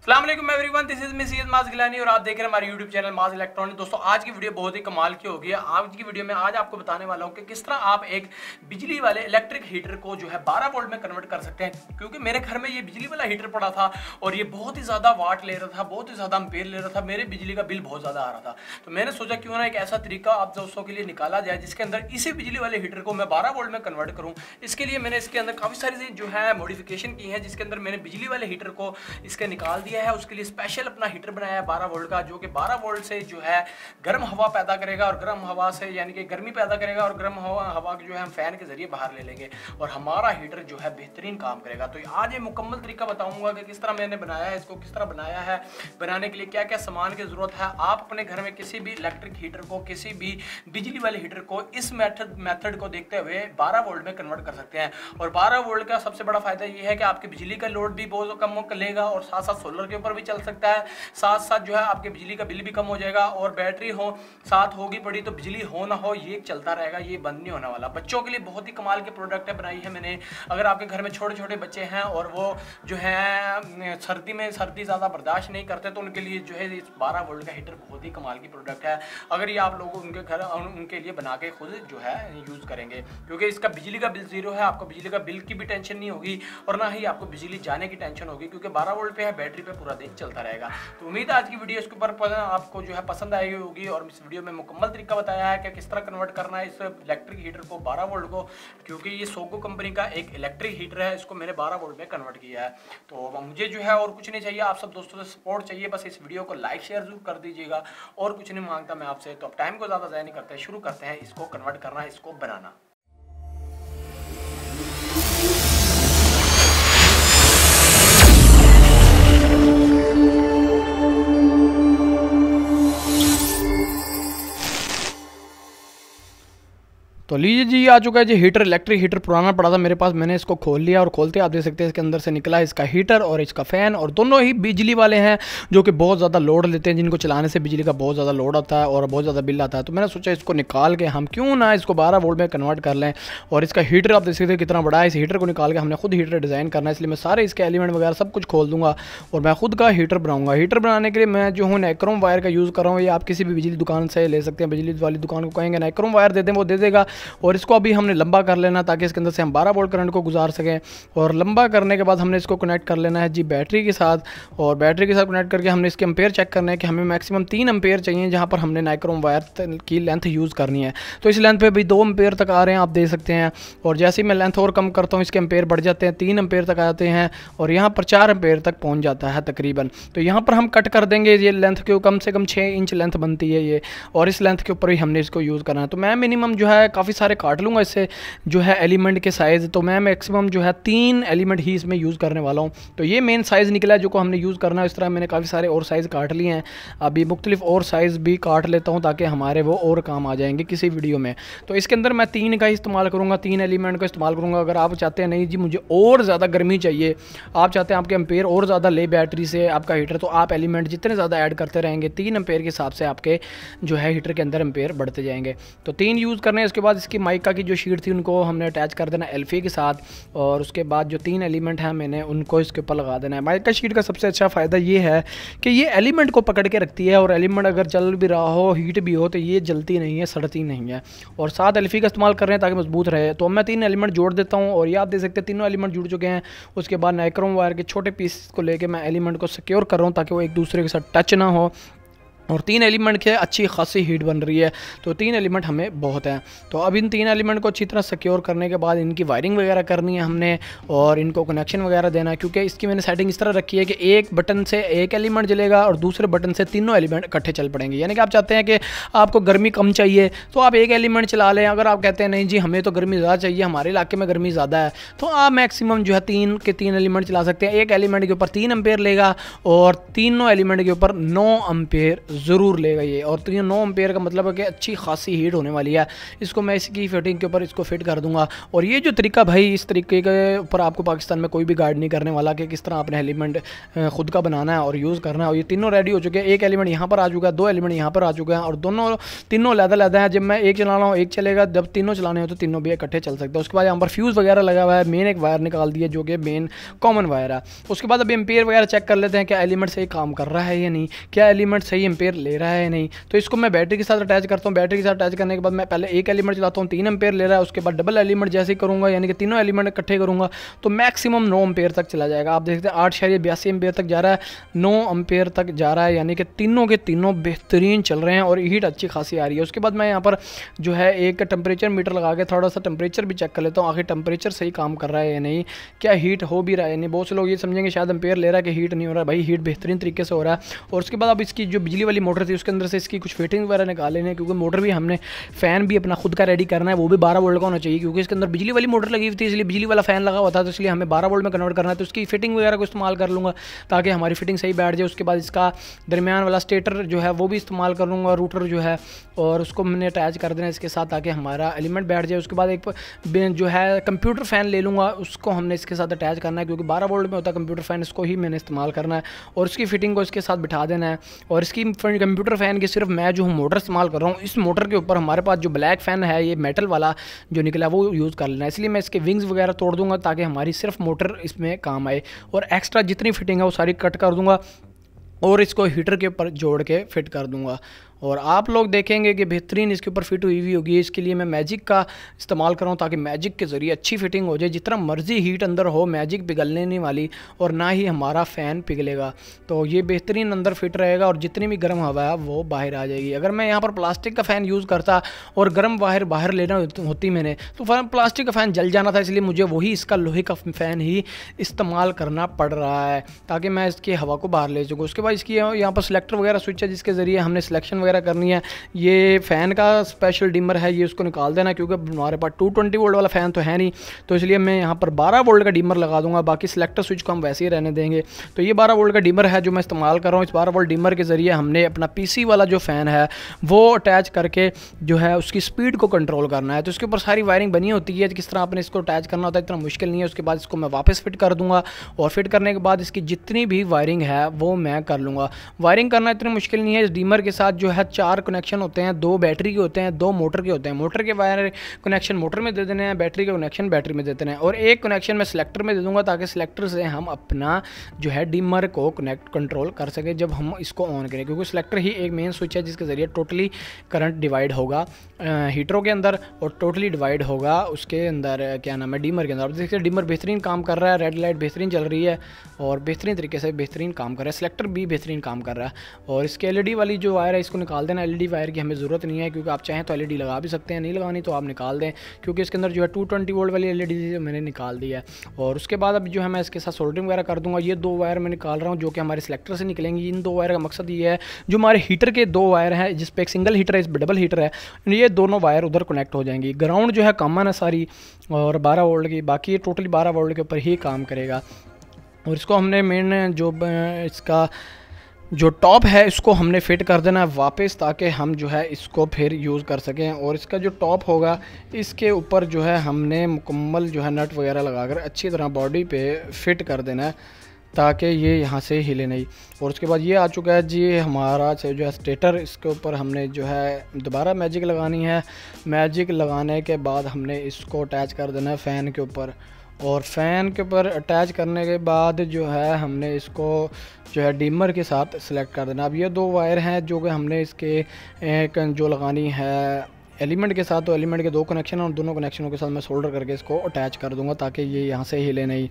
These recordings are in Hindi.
अस्सलाम वालेकुम everyone, this is me Syed माज गिलानी और आप देख रहे हैं हमारे यूट्यूब चैनल माज इलेक्ट्रॉनिक। दोस्तों आज की वीडियो बहुत ही कमाल की होगी। आज की वीडियो में आज आपको बताने वाला हूं कि किस तरह आप एक बिजली वाले इलेक्ट्रिक हीटर को जो है 12 वोल्ट में कन्वर्ट कर सकते हैं। क्योंकि मेरे घर में ये बिजली वाला हीटर पड़ा था और ये बहुत ही ज़्यादा वाट ले रहा था, बहुत ही ज़्यादा एम्पेयर ले रहा था, मेरे बिजली का बिल बहुत ज़्यादा आ रहा था। तो मैंने सोचा क्यों ना एक ऐसा तरीका आप दोस्तों के लिए निकाला जाए जिसके अंदर इसी बिजली वाले हीटर को मैं 12 वोल्ट में कन्वर्ट करूँ। इसके लिए मैंने इसके अंदर काफ़ी सारी जो है मॉडिफिकेशन की है, जिसके अंदर मैंने बिजली वाले हीटर को इसके निकाल दिया है। उसके लिए स्पेशल अपना हीटर बनाया है 12 वोल्ट का, जो कि 12 वोल्ट से जो है गर्म हवा पैदा करेगा और गर्म हवा से यानी कि गर्मी पैदा करेगा और गर्म हवा जो है हम फैन के जरिए बाहर ले लेंगे और हमारा हीटर जो है बेहतरीन काम करेगा। तो आज ये मुकम्मल तरीका बताऊंगा कि किस तरह मैंने बनाया है, इसको किस तरह बनाया है, बनाने के लिए क्या क्या सामान की जरूरत है। आप अपने घर में किसी भी इलेक्ट्रिक हीटर को, किसी भी बिजली वाले हीटर को इस मेथड को देखते हुए 12 वोल्ट में कन्वर्ट कर सकते हैं। और 12 वोल्ट का सबसे बड़ा फायदा ये है कि आपकी बिजली का लोड भी बहुत कम लेगा और साथ साथ सोलर के ऊपर भी चल सकता है। साथ साथ जो है आपके बिजली का बिल भी कम हो जाएगा और बैटरी हो साथ होगी पड़ी तो बिजली हो ना हो ये चलता रहेगा, ये बंद नहीं होने वाला। बच्चों के लिए बहुत ही कमाल के प्रोडक्ट है बनाई है मैंने। अगर आपके घर में छोटे छोटे बच्चे हैं और वो जो है सर्दी ज़्यादा बर्दाश्त नहीं करते तो उनके लिए जो है इस 12 वोल्ट का हीटर बहुत ही कमाल की प्रोडक्ट है। अगर ये आप लोग उनके घर उनके लिए बना के खुद जो है यूज़ करेंगे, क्योंकि इसका बिजली का बिल ज़ीरो है, आपको बिजली का बिल की भी टेंशन नहीं होगी और ना ही आपको बिजली जाने की टेंशन होगी, क्योंकि 12 वोल्ट पे है, बैटरी पे पूरा दिन चलता रहेगा। तो उम्मीद है आज की वीडियो इसके ऊपर आपको जो है पसंद आई होगी और इस वीडियो में मुकम्मल तरीका बताया है कि किस तरह कन्वर्ट करना है इस इलेक्ट्रिक हीटर को 12 वोल्ट को, क्योंकि ये सोको कंपनी का एक इलेक्ट्रिक हीटर है, इसको मैंने 12 वोल्ट में कन्वर्ट किया है। तो मुझे जो है और कुछ नहीं चाहिए, आप सब दोस्तों से सपोर्ट चाहिए, बस इस वीडियो को लाइक शेयर जरूर कर दीजिएगा और कुछ नहीं मांगता मैं आपसे। तो अब टाइम को ज़्यादा ज़ाया नहीं करते, शुरू करते हैं इसको कन्वर्ट करना, इसको बनाना। तो लीजिए जी, आ चुका है जी हीटर। इलेक्ट्रिक हीटर पुराना पड़ा था मेरे पास, मैंने इसको खोल लिया और खोलते आप देख सकते हैं इसके अंदर से निकला है इसका हीटर और इसका फ़ैन, और दोनों ही बिजली वाले हैं जो कि बहुत ज़्यादा लोड लेते हैं, जिनको चलाने से बिजली का बहुत ज़्यादा लोड आता है और बहुत ज़्यादा बिल आता है। तो मैंने सोचा इसको निकाल के हम क्यों ना इसको 12 वोल्ट में कन्वर्ट कर लें। और इसका हीटर आप देख सकते हैं कितना बड़ा है। इस हीटर को निकाल के हमने खुद हीटर डिज़ाइन करना है, इसलिए मैं सारे इसके एलिमेंट वगैरह सब कुछ खोल दूँगा और मैं खुद का हीटर बनाऊँगा। हीटर बनाने के लिए मैं जो हूँ नाइक्रोम वायर का यूज़ कर रहा हूँ। ये आप किसी भी बिजली दुकान से ले सकते हैं, बिजली वाली दुकान को कहेंगे नाइक्रोम वायर दे दें, वो दे देगा। और इसको अभी हमने लंबा कर लेना ताकि इसके अंदर से हम 12 वोल्ट करंट को गुजार सकें। और लंबा करने के बाद हमने इसको कनेक्ट कर लेना है जी बैटरी के साथ, और बैटरी के साथ कनेक्ट करके हमने इसके एम्पेयर चेक करना है कि हमें मैक्सिमम 3 एम्पेयर चाहिए, जहां पर हमने नाइक्रोम वायर की लेंथ यूज़ करनी है। तो इस लेंथ पे भी 2 एम्पेयर तक आ रहे हैं, आप देख सकते हैं। और जैसे ही मैं लेंथ और कम करता हूँ इसके एम्पेयर बढ़ जाते हैं, 3 एम्पेयर तक आते हैं और यहाँ पर 4 एम्पेयर तक पहुँच जाता है तकरीबन। तो यहाँ पर हम कट कर देंगे ये लेंथ के, कम से कम 6 इंच लेंथ बनती है ये, और इस लेंथ के ऊपर ही हमने इसको यूज़ करना है। तो मैं मिनिमम जो है काफ़ी सारे काट लूँगा इससे जो है एलिमेंट के साइज़। तो मैं मैक्सिमम जो है 3 एलिमेंट ही इसमें यूज़ करने वाला हूँ। तो ये मेन साइज़ निकला है जो को हमने यूज़ करना है। इस तरह मैंने काफ़ी सारे और साइज़ काट लिए हैं, अभी मुख्तलिफ और साइज़ भी काट लेता हूँ ताकि हमारे वो और काम आ जाएंगे किसी वीडियो में। तो इसके अंदर मैं 3 का इस्तेमाल करूँगा, 3 एलिमेंट का इस्तेमाल करूँगा। अगर आप चाहते हैं नहीं जी मुझे और ज़्यादा गर्मी चाहिए, आप चाहते हैं आपके एम्पेयर और ज़्यादा ले बैटरी से आपका हीटर, तो आप एलिमेंट जितने ज़्यादा ऐड करते रहेंगे 3 एम्पेयर के हिसाब से आपके जो है हीटर के अंदर एम्पेयर बढ़ते जाएंगे। तो 3 यूज़ करने हैं। इसके बाद इसकी माइका की जो शीट थी उनको हमने अटैच कर देना एल्फी के साथ, और उसके बाद जो 3 एलिमेंट हैं मैंने उनको इसके ऊपर लगा देना है। माइका शीट का सबसे अच्छा फ़ायदा ये है कि ये एलिमेंट को पकड़ के रखती है, और एलिमेंट अगर जल भी रहा हो, हीट भी हो, तो ये जलती नहीं है, सड़ती नहीं है। और साथ एल्फी का इस्तेमाल कर रहे हैं ताकि मजबूत रहे। तो मैं 3 एलिमेंट जोड़ देता हूँ और ये आप देख सकते हैं तीनों एलिमेंट जुड़ चुके हैं। उसके बाद नाइक्रोम वायर के छोटे पीस को लेकर मैं एलिमेंट को सिक्योर कर रहा हूँ ताकि वो एक दूसरे के साथ टच ना हो। और 3 एलिमेंट के अच्छी खासी हीट बन रही है, तो 3 एलिमेंट हमें बहुत हैं। तो अब इन 3 एलिमेंट को अच्छी तरह सिक्योर करने के बाद इनकी वायरिंग वगैरह करनी है हमने और इनको कनेक्शन वगैरह देना है, क्योंकि इसकी मैंने सेटिंग इस तरह रखी है कि एक बटन से एक एलिमेंट जलेगा और दूसरे बटन से तीनों एलिमेंट इकट्ठे चल पड़ेंगे। यानी कि आप चाहते हैं कि आपको गर्मी कम चाहिए तो आप एक एलिमेंट चला लें। अगर आप कहते हैं नहीं जी हमें तो गर्मी ज़्यादा चाहिए, हमारे इलाके में गर्मी ज़्यादा है, तो आप मैक्सिमम जो है 3 के 3 एलिमेंट चला सकते हैं। एक एलिमेंट के ऊपर 3 एम्पेयर लेगा और तीनों एलिमेंट के ऊपर 9 एम्पेयर ज़रूर लेगा ये। और तो ये 9 एम्पेयर का मतलब है कि अच्छी खासी हीट होने वाली है। इसको मैं इसकी फिटिंग के ऊपर इसको फिट कर दूंगा। और ये जो तरीका भाई, इस तरीके के ऊपर आपको पाकिस्तान में कोई भी गाइड नहीं करने वाला कि किस तरह आपने एलिमेंट खुद का बनाना है और यूज़ करना है। और ये तीनों रेडी हो चुके हैं। एक एलिमेंट यहाँ पर आ चुका है, 2 एलिमेंट यहाँ पर आ चुके हैं और तीनों अलग-अलग हैं। जब मैं एक चला रहा हूँ एक चलेगा, जब तीनों चलाने हो तो तीनों भी इकट्ठे चल सकते हैं। उसके बाद यहाँ पर फ्यूज़ वगैरह लगा हुआ है। मेन एक वायर निकाल दिया जो कि मेन कॉमन वायर है। उसके बाद अभी एम्पेयर वगैरह चेक कर लेते हैं, क्या एलिमेंट सही काम कर रहा है या नहीं, क्या एलिमेंट सही एम्पेयर ले रहा है या नहीं। तो इसको मैं बैटरी के साथ अटैच करता हूँ। बैटरी के साथ अटैच करने के बाद मैं पहले एक एलिमेंट चलाता हूँ, 3 एम्पेयर ले रहा है। उसके बाद डबल एलिमेंट जैसे ही करूँगा, यानी कि तीनों एलिमेंट इकट्ठे करूँगा तो मैक्सिमम 9 एम्पेयर तक चला जाएगा। आप देख सकते हैं 8.82 एम्पेयर तक जा रहा है, 9 एम्पेयर तक जा रहा है, यानी कि तीनों के तीनों बेहतरीन चल रहे हैं और हीट अच्छी खासी आ रही है। उसके बाद मैं यहाँ पर जो है एक टेम्परेचर मीटर लगा के थोड़ा सा टेम्परेचर भी चेक कर लेता हूँ, आखिर टेम्परेचर सही काम कर रहा है या नहीं, क्या हीट हो भी रहा है या नहीं। बहुत से लोग ये समझेंगे शायद एम्पेयर ले रहा है कि हीट नहीं हो रहा है। भाई हीट बेहतरीन तरीके से हो रहा है। और उसके बाद अब इसकी जो बिजली वाली मोटर थी उसके अंदर से इसकी कुछ फिटिंग वगैरह निकाल लेने हैं, क्योंकि मोटर भी हमने फ़ैन भी अपना खुद का रेडी करना है, वो भी 12 वोल्ट का होना चाहिए, क्योंकि इसके अंदर बिजली वाली मोटर लगी हुई थी, इसलिए बिजली वाला फ़ैन लगा हुआ था, तो इसलिए हमें 12 वोल्ट में कन्वर्ट करना है। तो उसकी फिटिंग वगैरह को इस्तेमाल कर लूँगा ताकि हमारी फिटिंग सही बैठ जाए। उसके बाद इसका दरमियान वाला स्टेटर जो है वो भी इस्तेमाल कर लूँगा, रूटर जो है, और उसको मैंने अटैच कर देना इसके साथ ताकि हमारा एलिमेंट बैठ जाए। उसके बाद एक जो है कंप्यूटर फ़ैन ले लूँगा, उसको हमने इसके साथ अटैच करना है, क्योंकि 12 वोल्ट में होता है कंप्यूटर फ़ैन, इसको ही मैंने इस्तेमाल करना है और उसकी फिटिंग को इसके साथ बिठा देना है। और इसकी कंप्यूटर फ़ैन की सिर्फ मैं जो मोटर इस्तेमाल कर रहा हूँ, इस मोटर के ऊपर हमारे पास जो ब्लैक फ़ैन है, ये मेटल वाला जो निकला वो यूज़ कर लेना है। इसलिए मैं इसके विंग्स वगैरह तोड़ दूँगा ताकि हमारी सिर्फ मोटर इसमें काम आए, और एक्स्ट्रा जितनी फिटिंग है वो सारी कट कर दूँगा और इसको हीटर के ऊपर जोड़ के फिट कर दूँगा। और आप लोग देखेंगे कि बेहतरीन इसके ऊपर फिट हुई हुई होगी। इसके लिए मैं मैजिक का इस्तेमाल कर रहा हूँ ताकि मैजिक के ज़रिए अच्छी फिटिंग हो जाए। जितना मर्जी हीट अंदर हो, मैजिक पिघलने नहीं वाली और ना ही हमारा फ़ैन पिघलेगा। तो ये बेहतरीन अंदर फिट रहेगा और जितनी भी गर्म हवा है वो बाहर आ जाएगी। अगर मैं यहाँ पर प्लास्टिक का फ़ैन यूज़ करता और गर्म बाहर लेना होती मैंने, तो प्लास्टिक का फ़ैन जल जाना था। इसलिए मुझे वही इसका लोहे का फ़ैन ही इस्तेमाल करना पड़ रहा है ताकि मैं इसकी हवा को बाहर ले सकूँ। उसके बाद इसकी यहाँ पर सिलेक्टर वगैरह स्विच है जिसके ज़रिए हमने सिलेक्शन वगैरह करनी है। ये फ़ैन का स्पेशल डिमर है, ये उसको निकाल देना, क्योंकि हमारे पास 220 वोल्ट वाला फ़ैन तो है नहीं, तो इसलिए मैं यहाँ पर 12 वोल्ट का डिमर लगा दूंगा। बाकी सिलेक्टर स्विच को हम वैसे ही रहने देंगे। तो ये 12 वोल्ट का डिमर है जो मैं इस्तेमाल कर रहा हूँ। इस 12 वोल्ट डिमर के ज़रिए हमने अपना पीसी वाला जो फ़ैन है वो अटैच करके जो है उसकी स्पीड को कंट्रोल करना है। तो इसके ऊपर सारी वायरिंग बनी होती है, किस तरह आपने इसको अटैच करना होता है, इतना मुश्किल नहीं है। उसके बाद इसको मैं वापस फिट कर दूँगा और फिट करने के बाद इसकी जितनी भी वायरिंग है वो मैं कर लूँगा। वायरिंग करना इतनी मुश्किल नहीं है। इस डिमर के साथ जो है 4 कनेक्शन होते हैं, 2 बैटरी के होते हैं, 2 मोटर के होते हैं। मोटर के वायर कनेक्शन मोटर में दे देने हैं, बैटरी के कनेक्शन बैटरी में देते हैं, और एक कनेक्शन मैं सिलेक्टर में दे दूंगा ताकि सिलेक्टर से हम अपना जो है डिमर को कंट्रोल कर सके जब हम इसको ऑन करें, क्योंकि सिलेक्टर ही एक मेन स्विच है जिसके ज़रिए टोटली करंट डिवाइड होगा हीटरों के अंदर और टोटली डिवाइड होगा उसके अंदर क्या नाम है डिमर के अंदर। आप देखिए डिमर बेहतरीन काम कर रहा है, रेड लाइट बेहतरीन चल रही है और बेहतरीन तरीके से बेहतरीन काम कर रहा है। सिलेक्टर भी बेहतरीन काम कर रहा है। और इसके एलईडी वाली जो वायर है इसको निकाल देना। एलईडी वायर की हमें ज़रूरत नहीं है, क्योंकि आप चाहें तो एलईडी लगा भी सकते हैं, नहीं लगानी तो आप निकाल दें, क्योंकि इसके अंदर जो है 220 वोल्ट वाली एलईडी मैंने निकाल दी है। और उसके बाद अब जो है मैं इसके साथ सोल्डरिंग वगैरह कर दूंगा। ये 2 वायर मैं निकाल रहा हूँ जो कि हमारे सिलेक्टर से निकलेंगी। इन 2 वायर का मकसद ये है, जो हमारे हीटर के 2 वायर हैं जिस पे एक सिंगल हीटर है, इस डबल हीटर है, ये दोनों वायर उधर कनेक्ट हो जाएंगी। ग्राउंड जो है कॉमन है सारी और 12 वोल्ट की, बाकी ये टोटली 12 वोल्ट के ऊपर ही काम करेगा। और इसको हमने मेन जो इसका जो टॉप है इसको हमने फिट कर देना है वापस, ताकि हम जो है इसको फिर यूज़ कर सकें। और इसका जो टॉप होगा इसके ऊपर जो है हमने मुकम्मल जो है नट वगैरह लगाकर अच्छी तरह बॉडी पे फिट कर देना है ताकि ये यहाँ से हिले नहीं। और उसके बाद ये आ चुका है जी हमारा जो है स्टेटर। इसके ऊपर हमने जो है दोबारा मैजिक लगानी है। मैजिक लगाने के बाद हमने इसको अटैच कर देना है फ़ैन के ऊपर, और फ़ैन के ऊपर अटैच करने के बाद जो है हमने इसको जो है डिमर के साथ सिलेक्ट कर देना। अब ये 2 वायर हैं जो कि हमने इसके एक जो लगानी है एलिमेंट के साथ, तो एलिमेंट के 2 कनेक्शन हैं और दोनों कनेक्शनों के साथ मैं सोल्डर करके इसको अटैच कर दूंगा ताकि ये यहाँ से हिले नहीं।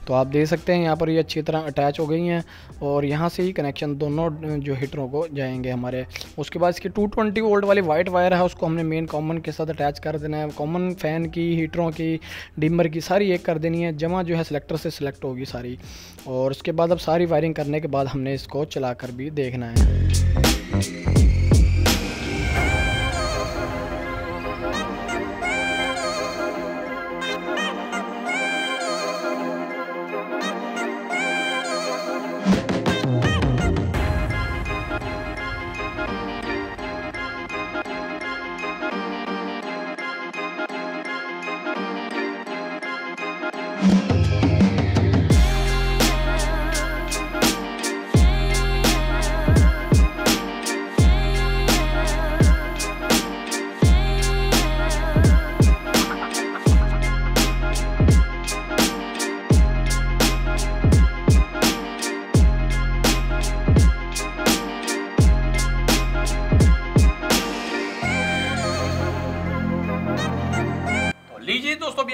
तो आप देख सकते हैं यहाँ पर ये अच्छी तरह अटैच हो गई हैं और यहाँ से ही कनेक्शन दोनों जो हीटरों को जाएंगे हमारे। उसके बाद इसकी 220 वोल्ट वाली वाइट वायर है उसको हमने मेन कॉमन के साथ अटैच कर देना है। कॉमन फ़ैन की, हीटरों की, डिमर की सारी एक कर देनी है, जमा जो है सिलेक्टर से सिलेक्ट होगी सारी। और उसके बाद अब सारी वायरिंग करने के बाद हमने इसको चला कर भी देखना है।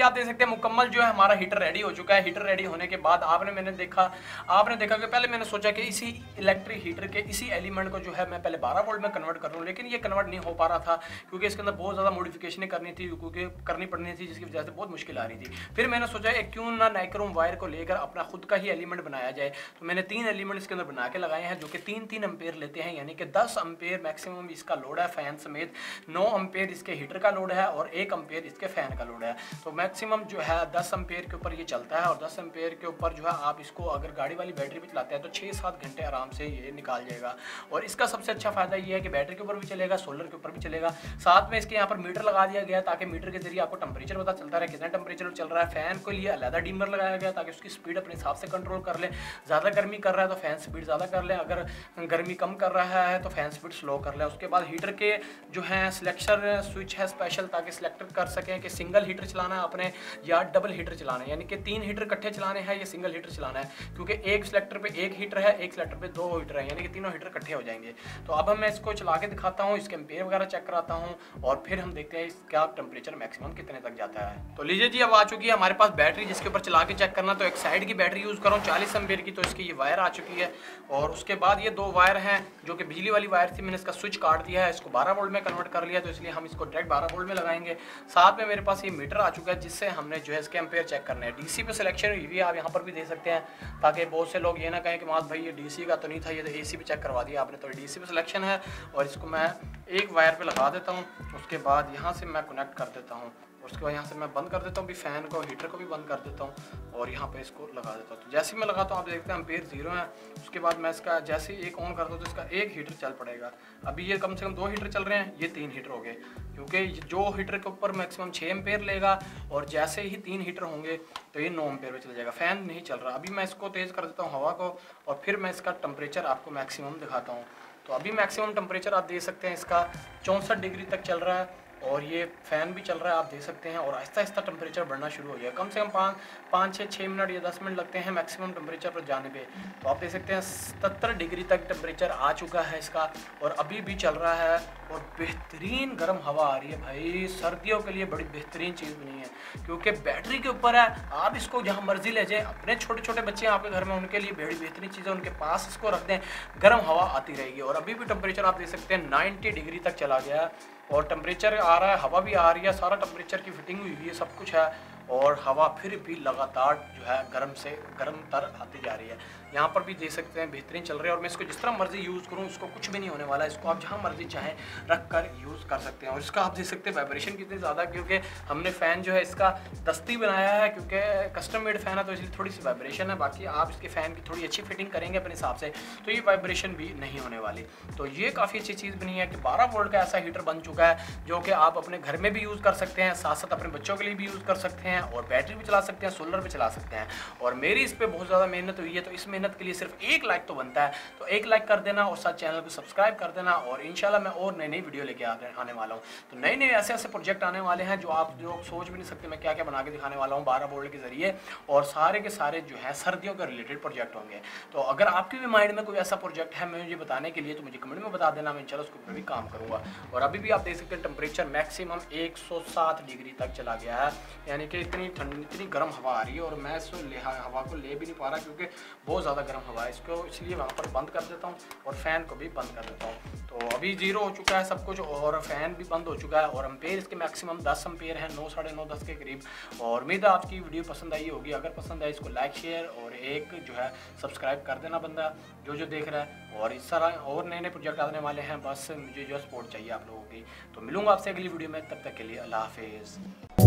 आप देख सकते हैं मुकम्मल जो है हमारा हीटर रेडी हो चुका है। हीटर रेडी होने के बाद आपने देखा कि पहले मैंने सोचा कि इसी इलेक्ट्रिक हीटर के इसी एलिमेंट को जो है मैं पहले 12 वोल्ट में कन्वर्ट कर लूँ, लेकिन ये कन्वर्ट नहीं हो पा रहा था क्योंकि इसके अंदर बहुत ज़्यादा मॉडिफिकेशन करनी पड़नी थी, जिसकी वजह से बहुत मुश्किल आ रही थी। फिर मैंने सोचा क्यों ना नाइक्रोम वायर को लेकर अपना खुद का ही एलिमेंट बनाया जाए। तो मैंने 3 एलिमेंट इसके अंदर बना के लगाए हैं जो कि 3-3 एम्पेयर लेते हैं, यानी कि 10 एम्पेयर मैक्सिमम इसका लोड है फैन समेत, 9 एम्पेयर इसके हीटर का लोड है और 1 एम्पेयर इसके फैन का लोड है। तो मैक्सिमम जो है 10 एम्पेयर के ऊपर ये चलता है और 10 एम्पेयर के ऊपर जो है आप इसको अगर गाड़ी वाली बैटरी पे चलाते हैं तो 6-7 घंटे आराम से ये निकाल जाएगा। और इसका सबसे अच्छा फायदा ये है कि बैटरी के ऊपर भी चलेगा, सोलर के ऊपर भी चलेगा। साथ में इसके यहाँ पर मीटर लगा दिया गया ताकि मीटर के जरिए आपको टेम्परेचर पता चलता रहे कितना टेम्परेचर चल रहा है। फैन के लिए अलग डिमर लगाया गया ताकि उसकी स्पीड अपने हिसाब से कंट्रोल कर ले। ज़्यादा गर्मी कर रहा है तो फैन स्पीड ज़्यादा कर ले, अगर गर्मी कम कर रहा है तो फैन स्पीड स्लो कर ले। उसके बाद हीटर के जो है सिलेक्शन स्विच है स्पेशल ताकि सिलेक्ट कर सकें कि सिंगल हीटर चलाना है अपने या डबल हीटर चलाना है, यानी कि 3 हीटर इकट्ठे चलाने हैं या सिंगल हीटर चलाना है, क्योंकि एक सिलेक्टर पे 1 हीटर है, एक सिलेक्टर पे 2 हीटर है, यानी कि तीनों हीटर इकट्ठे हो जाएंगे। तो अब मैं इसको चला के दिखाता हूँ, इसके एम्पेयर वगैरह चेक कराता हूँ और फिर हम देखते हैं इसका टेम्परेचर मैक्सिमम कितने तक जाता है। तो लीजिए जी, अब आ चुकी है हमारे पास बैटरी जिसके ऊपर चला के चेक करना। तो एक साइड की बैटरी यूज़ करूँ 40 एम्पेयर की, तो इसकी ये वायर आ चुकी है और उसके बाद ये 2 वायर हैं जो कि बिजली वाली वायर थी, मैंने इसका स्विच काट दिया है, इसको 12 वोल्ट में कन्वर्ट कर लिया, तो इसलिए हम इसको डायरेक्ट 12 वोल्ट में लगाएंगे। साथ में मेरे पास ये मीटर आ चुका है जिससे हमने जो है इसके एम्पेयर चेक करने हैं। डीसी पे सिलेक्शन हुई हुई है, आप यहाँ पर भी देख सकते हैं, ताकि बहुत से लोग ये ना कहें कि मास भाई ये डीसी का तो नहीं था, ये तो एसी पे चेक करवा दिया आपने। तो डीसी पे सिलेक्शन है और इसको मैं एक वायर पे लगा देता हूँ, उसके बाद यहाँ से मैं कनेक्ट कर देता हूँ, उसके बाद यहाँ से मैं बंद कर देता हूँ भी फैन को, हीटर को भी बंद कर देता हूँ और यहाँ पे इसको लगा देता हूँ। तो जैसे ही मैं लगाता हूँ आप देखते हैं एम्पेयर 0 है। उसके बाद मैं इसका जैसे ही एक ऑन करता हूँ तो इसका 1 हीटर चल पड़ेगा। अभी ये कम से कम 2 हीटर चल रहे हैं, ये 3 हीटर हो गए, क्योंकि जो हीटर के ऊपर मैक्सिमम 6 एम्पेयर लेगा और जैसे ही 3 हीटर होंगे तो ये 9 एम्पेयर पे चल जाएगा। फ़ैन नहीं चल रहा। अभी मैं इसको तेज़ कर देता हूँ हवा को और फिर मैं इसका टेम्परेचर आपको मैक्सिमम दिखाता हूँ। तो अभी मैक्सिमम टेम्परेचर आप देख सकते हैं इसका 64 डिग्री तक चल रहा है और ये फ़ैन भी चल रहा है, आप देख सकते हैं। और आहिस्ता आहिस्ता टेम्परेचर बढ़ना शुरू हो गया। कम से कम 5-6 मिनट या 10 मिनट लगते हैं मैक्सिमम टेम्परेचर पर जाने पे। तो आप देख सकते हैं 77 डिग्री तक टेम्परेचर आ चुका है इसका और अभी भी चल रहा है और बेहतरीन गर्म हवा आ रही है भाई। सर्दियों के लिए बड़ी बेहतरीन चीज़ बनी है क्योंकि बैटरी के ऊपर है, आप इसको जहाँ मर्जी ले जाएँ। अपने छोटे छोटे बच्चे हैं आपके घर में, उनके लिए बड़ी बेहतरीन चीज़ है, उनके पास इसको रख दें, गर्म हवा आती रहेगी। और अभी भी टेम्परेचर आप देख सकते हैं 90 डिग्री तक चला गया है और टेम्परेचर आ रहा है, हवा भी आ रही है, सारा टेम्परेचर की फिटिंग हुई हुई है, सब कुछ है। और हवा फिर भी लगातार जो है गर्म से गर्म तर आती जा रही है। यहाँ पर भी देख सकते हैं बेहतरीन चल रही है और मैं इसको जिस तरह मर्जी यूज़ करूँ इसको कुछ भी नहीं होने वाला है। इसको आप जहाँ मर्जी चाहें रख कर यूज़ कर सकते हैं। और इसका आप देख सकते हैं वाइब्रेशन कितनी ज़्यादा, क्योंकि हमने फ़ैन जो है इसका दस्ती बनाया है, क्योंकि कस्टम मेड फ़ैन है तो इसलिए थोड़ी सी वाइब्रेशन है। बाकी आप इसके फ़ैन की थोड़ी अच्छी फिटिंग करेंगे अपने हिसाब से तो ये वाइब्रेशन भी नहीं होने वाली। तो ये काफ़ी अच्छी चीज़ बनी है कि 12 वोल्ट का ऐसा हीटर बन चुका है जो कि आप अपने घर में भी यूज़ कर सकते हैं, साथ साथ अपने बच्चों के लिए भी यूज़ कर सकते हैं और बैटरी भी चला सकते हैं, सोलर भी चला सकते हैं। और मेरी इस पर बहुत ज़्यादा मेहनत हुई है, तो इस मेहनत के लिए सिर्फ 1 लाइक तो बनता है। तो 1 लाइक कर देना और साथ चैनल को सब्सक्राइब कर देना और इंशाल्लाह मैं और नई नई वीडियो लेके आने वाला हूँ। तो नए नए ऐसे ऐसे प्रोजेक्ट आने वाले हैं जो आप लोग सोच भी नहीं सकते मैं क्या क्या बना के दिखाने वाला हूँ 12 वोल्ट के ज़रिए। और सारे के सारे जो है सर्दियों के रिलेटेड प्रोजेक्ट होंगे। तो अगर आपके भी माइंड में कोई ऐसा प्रोजेक्ट है मुझे बताने के लिए तो मुझे कमेंट में बता देना, मैं इंशाल्लाह उसके ऊपर भी काम करूँगा। और अभी भी आप देख सकते हैं टेम्परेचर मैक्सिमम 107 डिग्री तक चला गया है, यानी कि इतनी ठंडी इतनी गर्म हवा आ रही है और मैं इसको हवा को ले भी नहीं पा रहा क्योंकि बहुत ज़्यादा गर्म हवा है। इसको इसलिए वहाँ पर बंद कर देता हूँ और फ़ैन को भी बंद कर देता हूँ। तो अभी 0 हो चुका है सब कुछ और फ़ैन भी बंद हो चुका है और एम्पेयर इसके मैक्सिमम 10 एम्पेयर है, 9 साढ़े 9 10 के करीब। और उम्मीद है आपकी वीडियो पसंद आई होगी। अगर पसंद आई इसको लाइक शेयर और एक जो है सब्सक्राइब कर देना बंदा जो देख रहा है। और इस तरह और नए नए प्रोजेक्ट आने वाले हैं, बस मुझे जो सपोर्ट चाहिए आप लोगों की। तो मिलूंगा आपसे अगली वीडियो में, तब तक के लिए अल्लाह हाफिज़।